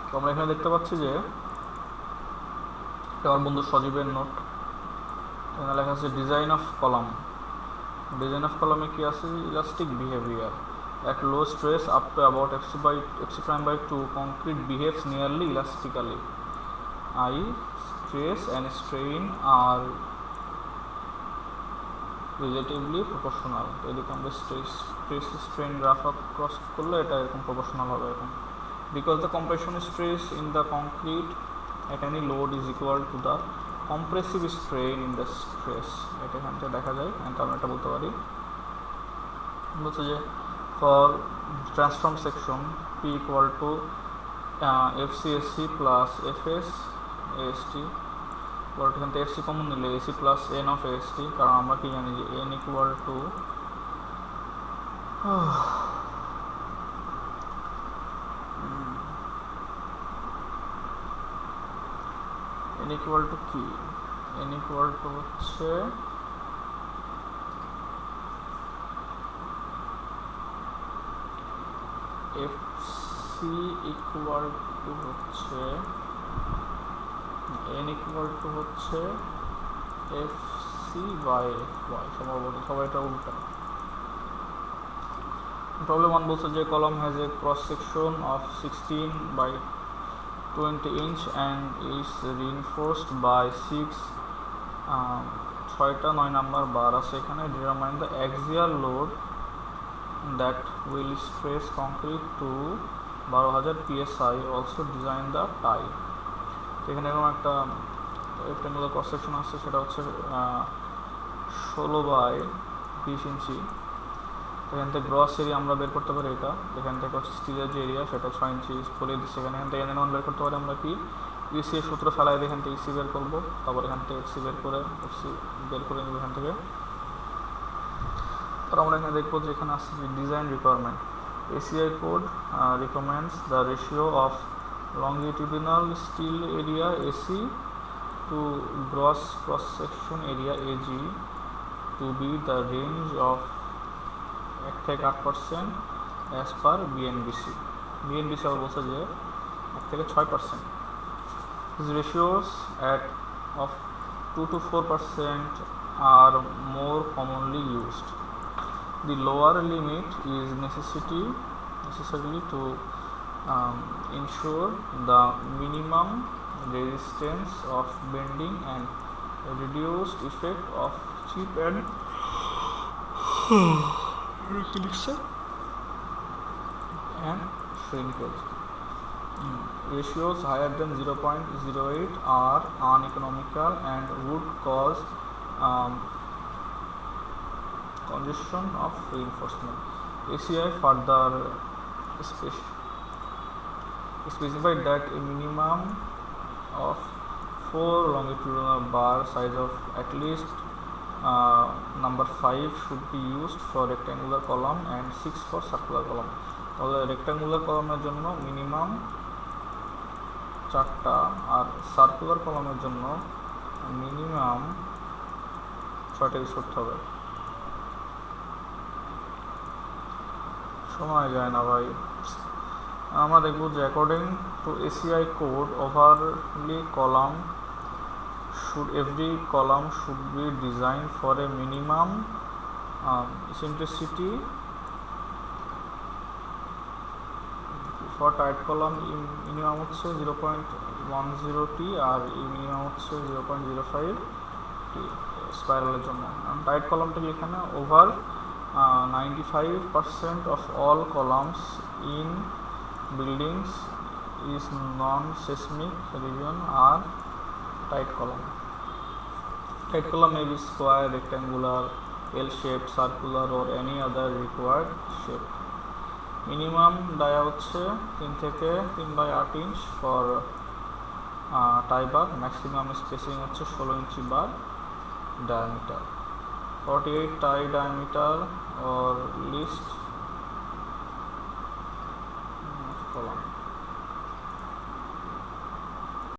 তো আমরা এখানে দেখতে পাচ্ছি যে আমার বন্ধু সজীবের নোট, এখানে লেখা আছে design of column. Design of কলামে কি আছে? Elastic behaviour at low stress up to about fc prime by 2 concrete behaves nearly elastically. I stress and strain are relatively proportional. এদিকে আমরা stress strain গ্রাফ ক্রস করলে এটা এরকম proportional হবে এরকম, because the compression stress in the concrete at any load is equal to the compressive strain in the stress. এটা এখান থেকে দেখা যায়, আমরা এটা বলতে পারি, বলছে যে for transform section P equal to FCSC plus FS AST, এখান থেকে FC কমন নিলে AC plus N of AST, কারণ আমরা কি জানি যে N equal to N equal to কি? N equal to হচ্ছে FC equal to হচ্ছে N equal to হচ্ছে FC by FY, সম্ভবত সবাই এটা উল্টা। প্রবলেম 1 বলছে যে column has a cross section of 16 by 20 inch and is reinforced by 6টা 9 নাম্বার বার আছে এখানে। determine the axial load that will stress concrete to 12,000 psi, also design the tie. এখানে এরকম একটা রেক্টাঙ্গুলার ক্রস সেকশন আছে, সেটা হচ্ছে 16 by 20 ইঞ্চি। এখান থেকে গ্রস এরিয়া আমরা বের করতে পারি, এটা এখান থেকে স্টিলের যে এরিয়া সেটা 6 ইঞ্চি বলে দিচ্ছে এখানে। এখান থেকে N1 বের করতে পারি আমরা কি ইসি এর সূত্র ফেলাই এখান থেকে ইসি বের করবো, তারপর এখান থেকে এফসি বের করে নেব এখান থেকে। তারপর আমরা এখানে দেখবো যে এখানে আসছে design requirement. ACI code recommends the ratio of longitudinal steel area AC to gross cross section area AG to be the range of 1 থেকে 8% as per BNBC আবার বলছে যে 1 থেকে 6%। These ratios of 2 to 4% are more commonly used. The lower limit is necessarily to ensure the minimum resistance of bending and reduced effect of chip and shrinkage. Ratios higher than 0.08 are uneconomical and would cause congestion of reinforcement. ACI further specified that a minimum of 4 longitudinal bar size of at least number 5 should be used for rectangular column and 6 for circular column. তাহলে rectangular কলামের জন্য minimum 4টা আর circular কলামের জন্য minimum 6টা use করতে হবে। সময় যায় না ভাই। আমরা দেখব যে according to ACI code every column should be designed for a minimum eccentricity. For tight column minimum হচ্ছে 0.10t আর মিনিমাম হচ্ছে 0.05t স্পাইরালের জন্য। টাইট কলামটা এখানে over 95% of all columns in buildings is non-seismic region are tight column. Tight column may be square, rectangular, L-shaped, circular or any other required shape. Minimum dia হচ্ছে 3 থেকে 3/8 inch for tie bar. Maximum spacing হচ্ছে 16 ইঞ্চি bar diameter. 48 tie diameter or least